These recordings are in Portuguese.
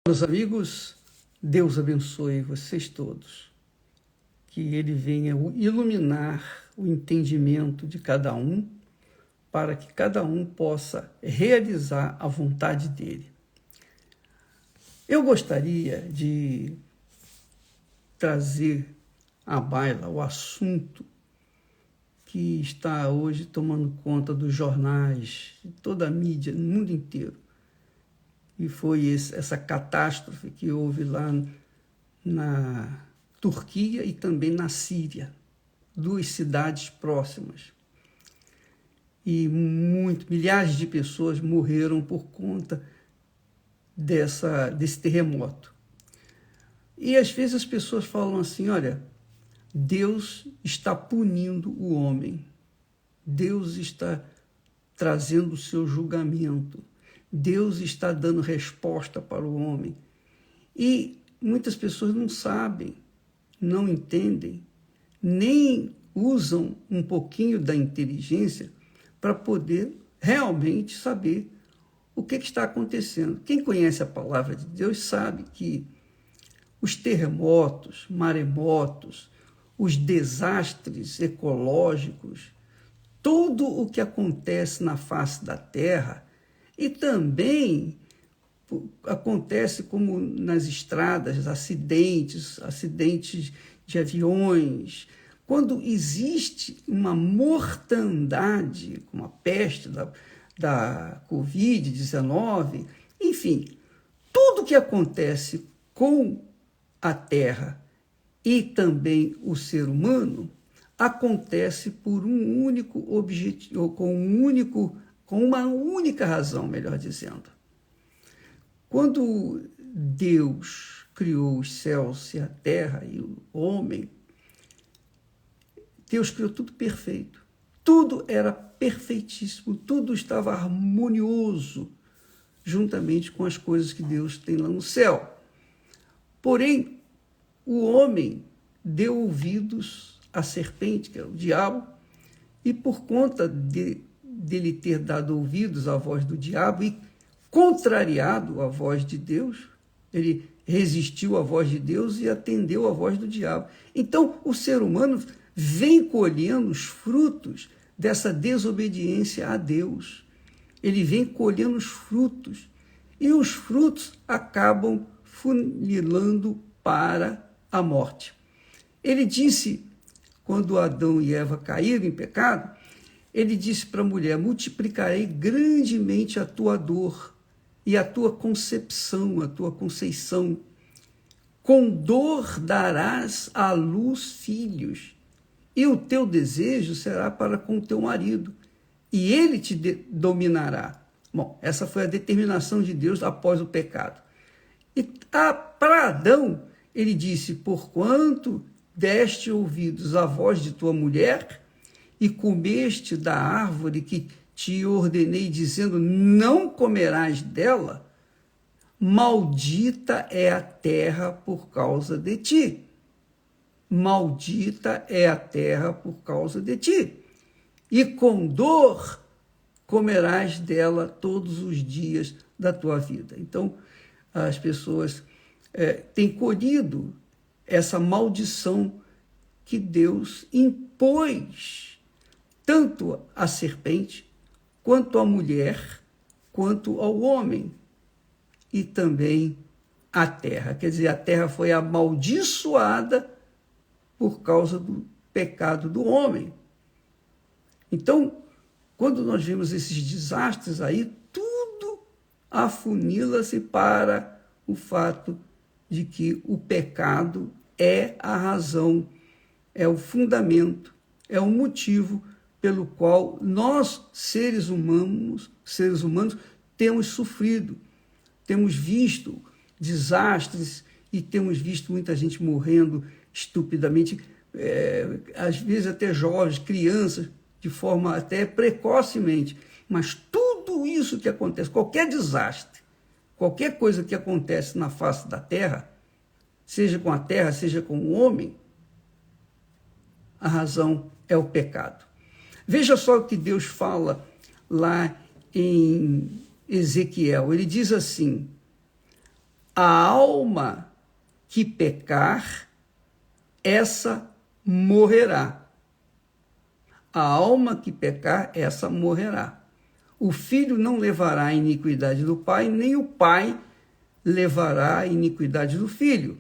Meus amigos, Deus abençoe vocês todos, que Ele venha iluminar o entendimento de cada um, para que cada um possa realizar a vontade dEle. Eu gostaria de trazer à baila o assunto que está hoje tomando conta dos jornais, de toda a mídia, no mundo inteiro. E foi essa catástrofe que houve lá na Turquia e também na Síria, 2 cidades próximas. E milhares de pessoas morreram por conta desse terremoto. E às vezes as pessoas falam assim, olha, Deus está punindo o homem, Deus está trazendo o seu julgamento, Deus está dando resposta para o homem. E muitas pessoas não sabem, não entendem, nem usam um pouquinho da inteligência para poder realmente saber o que está acontecendo. Quem conhece a palavra de Deus sabe que os terremotos, maremotos, os desastres ecológicos, tudo o que acontece na face da Terra, e também acontece como nas estradas, acidentes de aviões. Quando existe uma mortandade, como a peste da Covid-19, enfim, tudo que acontece com a Terra e também o ser humano acontece por um único objetivo, com uma única razão, melhor dizendo. Quando Deus criou os céus e a terra e o homem, Deus criou tudo perfeito. Tudo era perfeitíssimo, tudo estava harmonioso, juntamente com as coisas que Deus tem lá no céu. Porém, o homem deu ouvidos à serpente, que é o diabo, e por conta dele ter dado ouvidos à voz do diabo e contrariado a voz de Deus, ele resistiu à voz de Deus e atendeu à voz do diabo. Então, o ser humano vem colhendo os frutos dessa desobediência a Deus. Ele vem colhendo os frutos, e os frutos acabam funilando para a morte. Ele disse, quando Adão e Eva caíram em pecado, ele disse para a mulher, multiplicarei grandemente a tua dor e a tua concepção, a tua conceição. Com dor darás à luz filhos, e o teu desejo será para com o teu marido, e ele te dominará. Bom, essa foi a determinação de Deus após o pecado. E para Adão, ele disse, porquanto deste ouvidos à voz de tua mulher, e comeste da árvore que te ordenei, dizendo, não comerás dela, maldita é a terra por causa de ti. Maldita é a terra por causa de ti. E com dor comerás dela todos os dias da tua vida. Então, as pessoas têm colhido essa maldição que Deus impôs tanto à serpente, quanto à mulher, quanto ao homem, e também à terra. Quer dizer, a terra foi amaldiçoada por causa do pecado do homem. Então, quando nós vemos esses desastres aí, tudo afunila-se para o fato de que o pecado é a razão, é o fundamento, é o motivo pelo qual nós, seres humanos, temos sofrido, temos visto desastres e temos visto muita gente morrendo estupidamente, às vezes até jovens, crianças, de forma até precocemente. Mas tudo isso que acontece, qualquer desastre, qualquer coisa que acontece na face da terra, seja com a terra, seja com o homem, a razão é o pecado. Veja só o que Deus fala lá em Ezequiel. Ele diz assim, A alma que pecar, essa morrerá. A alma que pecar, essa morrerá. O filho não levará a iniquidade do pai, nem o pai levará a iniquidade do filho.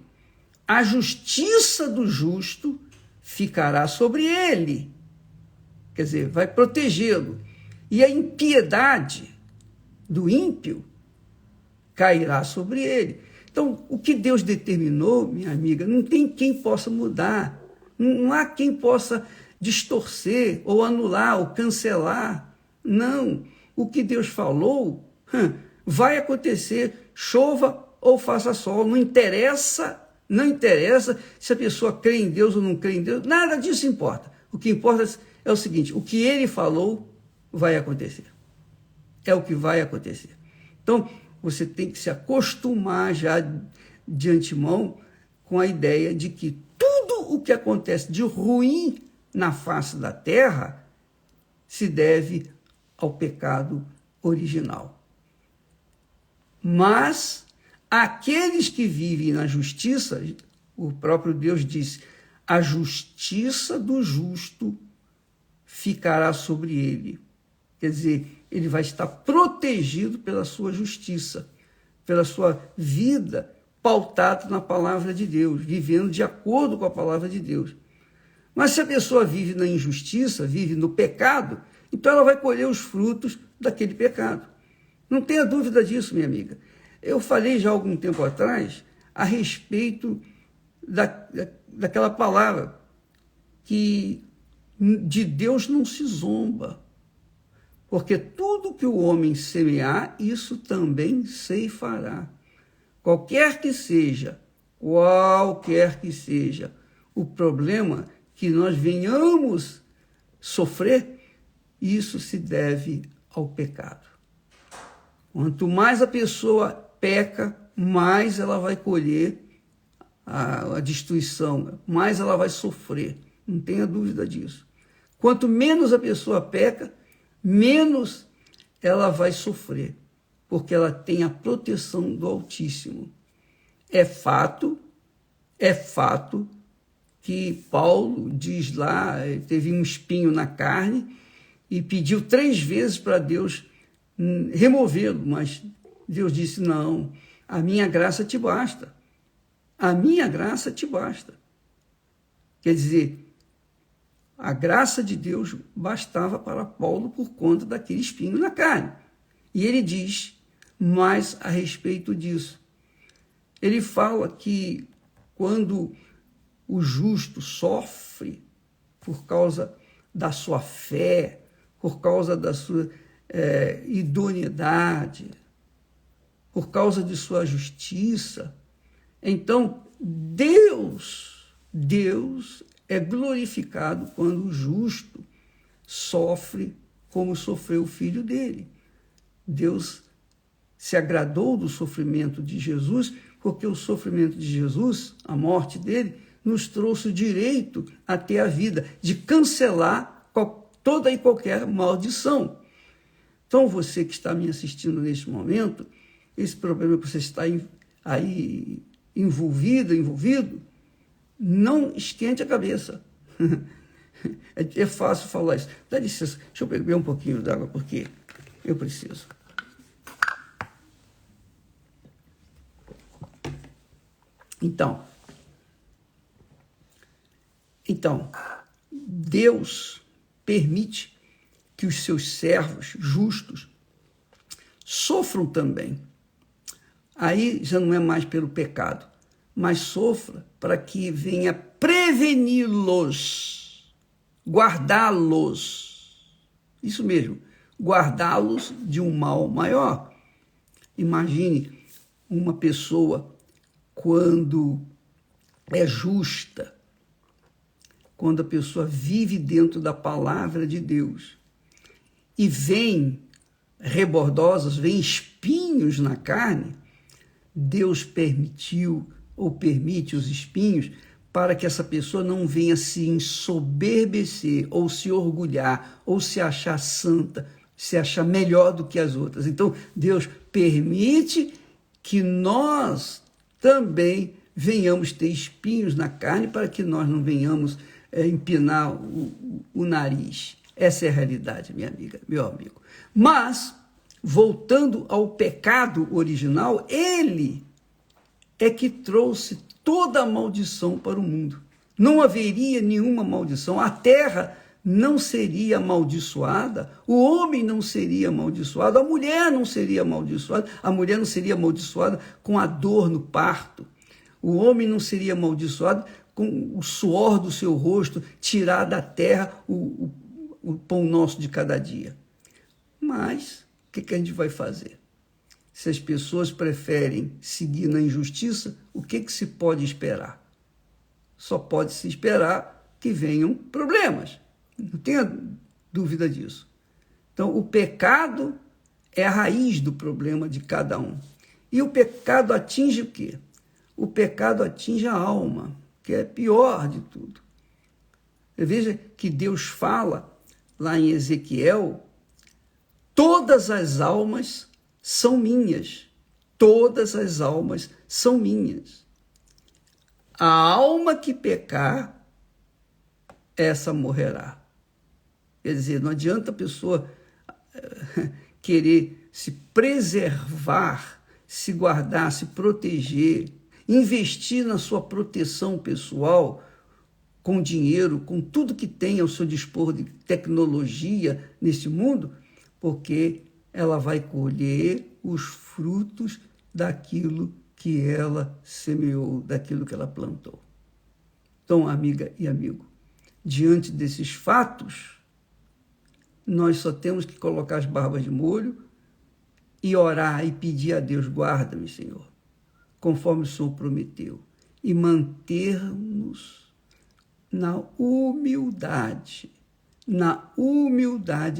A justiça do justo ficará sobre ele. Quer dizer, vai protegê-lo. E a impiedade do ímpio cairá sobre ele. Então, o que Deus determinou, minha amiga, não tem quem possa mudar. Não há quem possa distorcer, ou anular, ou cancelar. Não. O que Deus falou vai acontecer, chova ou faça sol. Não interessa se a pessoa crê em Deus ou não crê em Deus. Nada disso importa. O que importa é o seguinte: o que ele falou vai acontecer. É o que vai acontecer. Então, você tem que se acostumar já de antemão com a ideia de que tudo o que acontece de ruim na face da terra se deve ao pecado original. Mas aqueles que vivem na justiça, o próprio Deus disse, a justiça do justo ficará sobre ele. Quer dizer, ele vai estar protegido pela sua justiça, pela sua vida pautada na palavra de Deus, vivendo de acordo com a palavra de Deus. Mas se a pessoa vive na injustiça, vive no pecado, então ela vai colher os frutos daquele pecado. Não tenha dúvida disso, minha amiga. Eu falei já há algum tempo atrás a respeito daquela palavra que de Deus não se zomba, porque tudo que o homem semear, isso também ceifará. Qualquer que seja o problema que nós venhamos sofrer, isso se deve ao pecado. Quanto mais a pessoa peca, mais ela vai colher a destruição, mais ela vai sofrer. Não tenha dúvida disso. Quanto menos a pessoa peca, menos ela vai sofrer, porque ela tem a proteção do Altíssimo. É fato que Paulo diz lá, teve um espinho na carne e pediu 3 vezes para Deus removê-lo, mas Deus disse, não, a minha graça te basta. A minha graça te basta. Quer dizer, a graça de Deus bastava para Paulo por conta daquele espinho na carne. E ele diz mais a respeito disso. Ele fala que quando o justo sofre por causa da sua fé, por causa da sua idoneidade, por causa de sua justiça, então Deus é glorificado quando o justo sofre como sofreu o filho dele. Deus se agradou do sofrimento de Jesus, porque o sofrimento de Jesus, a morte dele, nos trouxe o direito a ter a vida, de cancelar toda e qualquer maldição. Então, você que está me assistindo neste momento, esse problema que você está aí envolvido, não esquente a cabeça. É fácil falar isso. Dá licença, deixa eu beber um pouquinho d'água, porque eu preciso. Então, Deus permite que os seus servos justos sofram também. Aí já não é mais pelo pecado, mas sofra para que venha preveni-los, guardá-los. Isso mesmo, guardá-los de um mal maior. Imagine uma pessoa quando é justa, quando a pessoa vive dentro da palavra de Deus e vem rebordosos, vem espinhos na carne, Deus permitiu ou permite os espinhos para que essa pessoa não venha se ensoberbecer ou se orgulhar ou se achar santa, se achar melhor do que as outras. Então, Deus permite que nós também venhamos ter espinhos na carne, para que nós não venhamos empinar o nariz. Essa é a realidade, minha amiga, meu amigo. Mas, voltando ao pecado original, ele é que trouxe toda a maldição para o mundo. Não haveria nenhuma maldição. A terra não seria amaldiçoada, o homem não seria amaldiçoado, a mulher não seria amaldiçoada, a mulher não seria amaldiçoada com a dor no parto, o homem não seria amaldiçoado com o suor do seu rosto, tirar da terra o pão nosso de cada dia. Mas, o que a gente vai fazer? Se as pessoas preferem seguir na injustiça, o que se pode esperar? Só pode se esperar que venham problemas. Não tenha dúvida disso. Então, o pecado é a raiz do problema de cada um. E o pecado atinge o quê? O pecado atinge a alma, que é pior de tudo. Veja que Deus fala lá em Ezequiel: todas as almas são minhas. Todas as almas são minhas. A alma que pecar, essa morrerá. Quer dizer, não adianta a pessoa querer se preservar, se guardar, se proteger, investir na sua proteção pessoal, com dinheiro, com tudo que tem ao seu dispor de tecnologia nesse mundo, porque ela vai colher os frutos daquilo que ela semeou, daquilo que ela plantou. Então, amiga e amigo, diante desses fatos, nós só temos que colocar as barbas de molho e orar e pedir a Deus: guarda-me, Senhor, conforme o Senhor prometeu, e manter-nos na humildade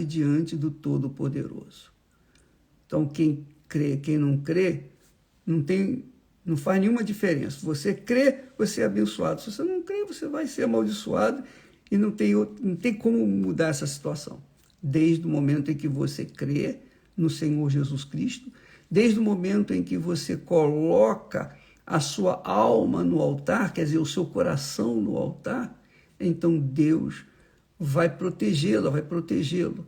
diante do Todo-Poderoso. Então, quem crê, quem não crê, não faz nenhuma diferença. Se você crê, você é abençoado. Se você não crê, você vai ser amaldiçoado, e não tem como mudar essa situação. Desde o momento em que você crê no Senhor Jesus Cristo, desde o momento em que você coloca a sua alma no altar, quer dizer, o seu coração no altar, então Deus vai protegê-la, vai protegê-lo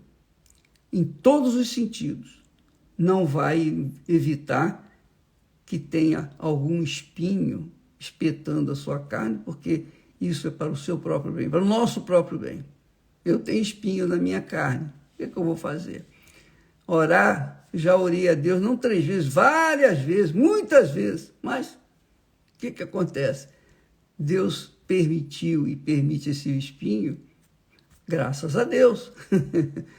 em todos os sentidos. Não vai evitar que tenha algum espinho espetando a sua carne, porque isso é para o seu próprio bem, para o nosso próprio bem. Eu tenho espinho na minha carne, o que eu vou fazer? Orar, já orei a Deus, não 3 vezes, várias vezes, muitas vezes, mas o que acontece? Deus permitiu e permite esse espinho, graças a Deus,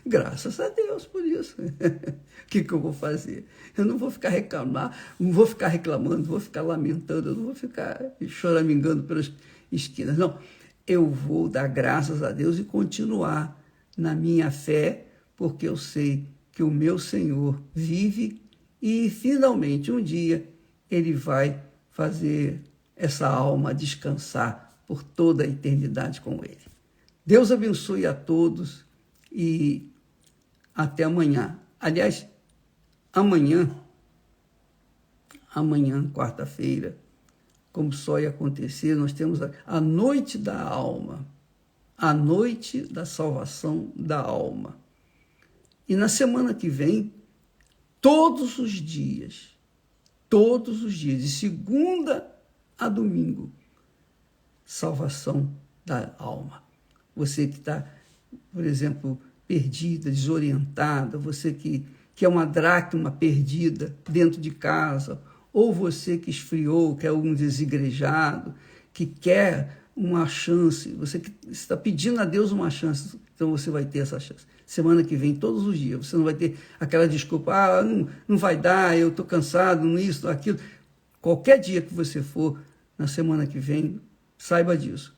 graças a Deus por isso. O que eu vou fazer? Eu não vou ficar não vou ficar reclamando, não vou ficar lamentando, eu não vou ficar choramingando pelas esquinas, não. Eu vou dar graças a Deus e continuar na minha fé, porque eu sei que o meu Senhor vive e, finalmente, um dia, Ele vai fazer essa alma descansar por toda a eternidade com Ele. Deus abençoe a todos e até amanhã. Aliás, amanhã, quarta-feira, como só ia acontecer, nós temos a noite da alma, a noite da salvação da alma. E na semana que vem, todos os dias, de segunda a domingo, salvação da alma. Você que está, por exemplo, perdida, desorientada, você que é uma dracma perdida dentro de casa, ou você que esfriou, que é um desigrejado, que quer uma chance, você que está pedindo a Deus uma chance, então você vai ter essa chance. Semana que vem, todos os dias, você não vai ter aquela desculpa, não vai dar, eu estou cansado, isso, aquilo. Qualquer dia que você for, na semana que vem, saiba disso.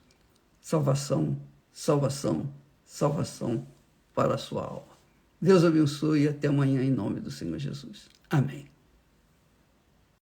Salvação, salvação, salvação para a sua alma. Deus abençoe e até amanhã em nome do Senhor Jesus. Amém.